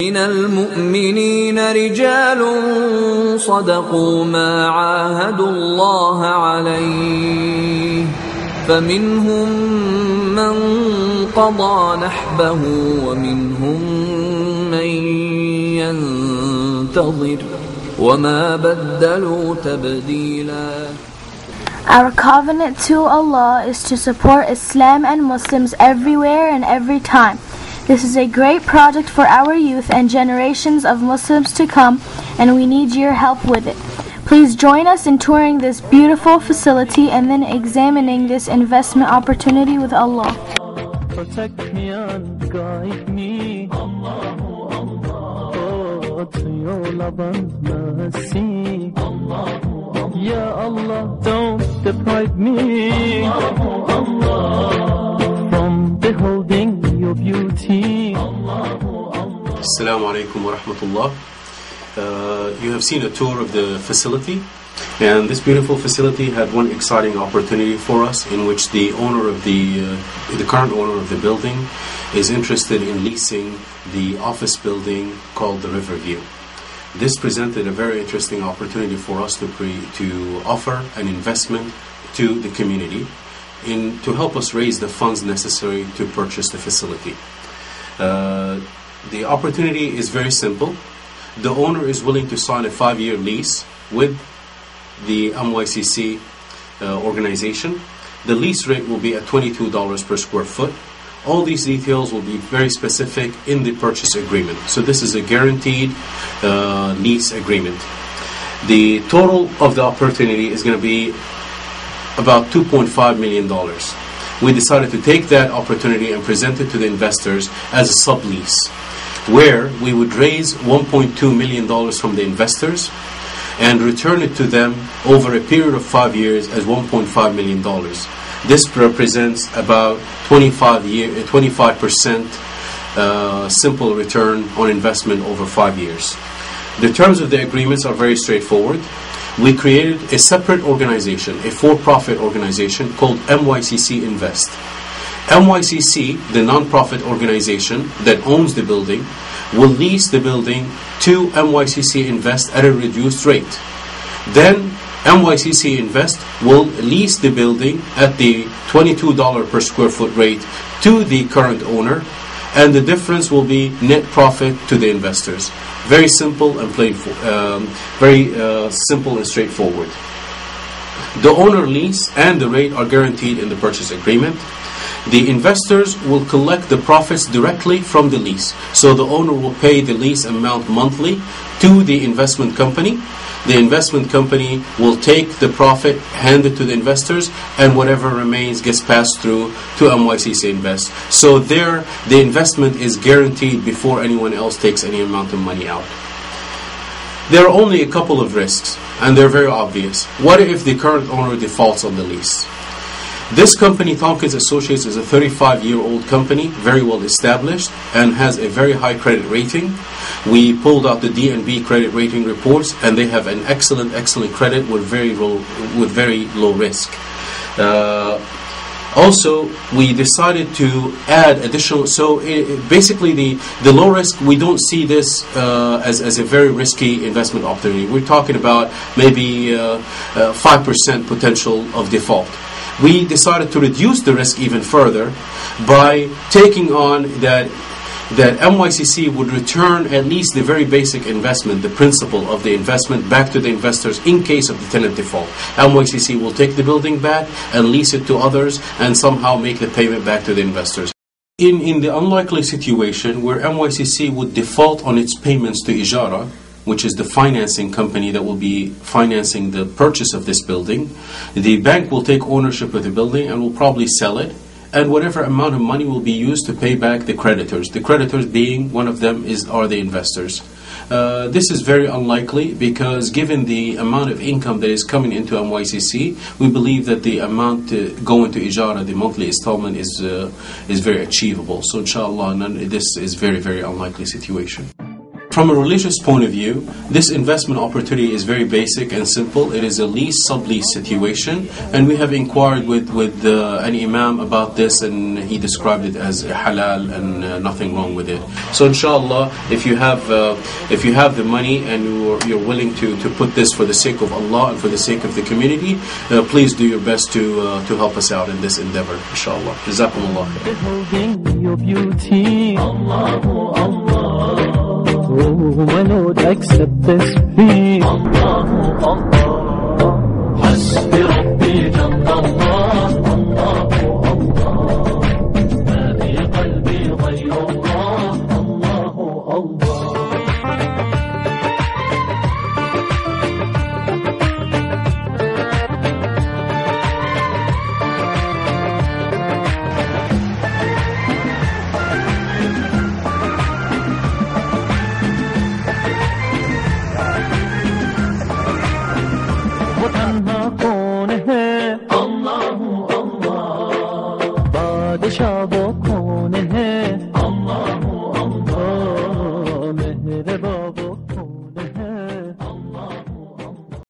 من المؤمنين رجال صدقوا ما عاهدوا الله عليه فمنهم من قضى نحبه ومنهم من ينتظر وما بدلوا تبديلا. Our covenant to Allah is to support Islam and Muslims everywhere and every time. This is a great project for our youth and generations of Muslims to come, and we need your help with it. Please join us in touring this beautiful facility and then examining this investment opportunity with Allah. Protect me and guide me. Oh, to your love and mercy. Ya Allah, don't deprive me from beholding your beauty. Assalamu alaikum wa rahmatullah. You have seen a tour of the facility, and this beautiful facility had one exciting opportunity for us, in which the owner of the current owner of the building is interested in leasing the office building called the Riverview. This presented a very interesting opportunity for us to offer an investment to the community to help us raise the funds necessary to purchase the facility. The opportunity is very simple. The owner is willing to sign a 5-year lease with the mycc organization. The lease rate will be at $22 per square foot. All these details will be very specific in the purchase agreement. So this is a guaranteed lease agreement. The total of the opportunity is going to be about $2.5 million. We decided to take that opportunity and present it to the investors as a sublease, where we would raise $1.2 million from the investors and return it to them over a period of 5 years as $1.5 million. This represents about 25% simple return on investment over 5 years. The terms of the agreements are very straightforward. We created a separate organization, a for-profit organization called mycc Invest. mycc, the non-profit organization that owns the building, will lease the building to mycc Invest at a reduced rate. Then mycc Invest will lease the building at the $22 per square foot rate to the current owner, and the difference will be net profit to the investors. Very simple and simple and straightforward. The owner lease and the rate are guaranteed in the purchase agreement. The investors will collect the profits directly from the lease. So the owner will pay the lease amount monthly to the investment company. The investment company will take the profit, hand it to the investors, and whatever remains gets passed through to mycc Invest. So there, the investment is guaranteed before anyone else takes any amount of money out. There are only a couple of risks, and they're very obvious. What if the current owner defaults on the lease? This company, Tompkins Associates, is a 35-year-old company, very well established, and has a very high credit rating. We pulled out the DNB credit rating reports, and they have an excellent credit with very low risk. Also, we decided to add additional. So basically, the low risk, we don't see this as a very risky investment opportunity. We're talking about maybe 5% potential of default. We decided to reduce the risk even further by taking on that mycc would return at least the very basic investment, the principal of the investment, back to the investors in case of the tenant default. mycc will take the building back and lease it to others and somehow make the payment back to the investors. In the unlikely situation where mycc would default on its payments to Ijara, which is the financing company that will be financing the purchase of this building, the bank will take ownership of the building and will probably sell it, and whatever amount of money will be used to pay back the creditors. The creditors being, one of them are the investors. This is very unlikely because given the amount of income that is coming into mycc, we believe that the amount going to Ijara, the monthly installment, is very achievable. So inshallah, this is very unlikely situation. from a religious point of view, this investment opportunity is very basic and simple. It is a lease-sublease situation, and we have inquired with an imam about this, and he described it as halal and nothing wrong with it. So inshallah, if you have the money and you're willing to put this for the sake of Allah and for the sake of the community, please do your best to help us out in this endeavor, inshallah. Jazakumullah khair. Beholding your beauty, Allahu Allah. Oh my Lord, accept this plea. Allahu Allah. Hasbi Rabbi Jalla Allah. Allahu Allah. Ma fi qalbi ghayru Allah. Allahu Allah.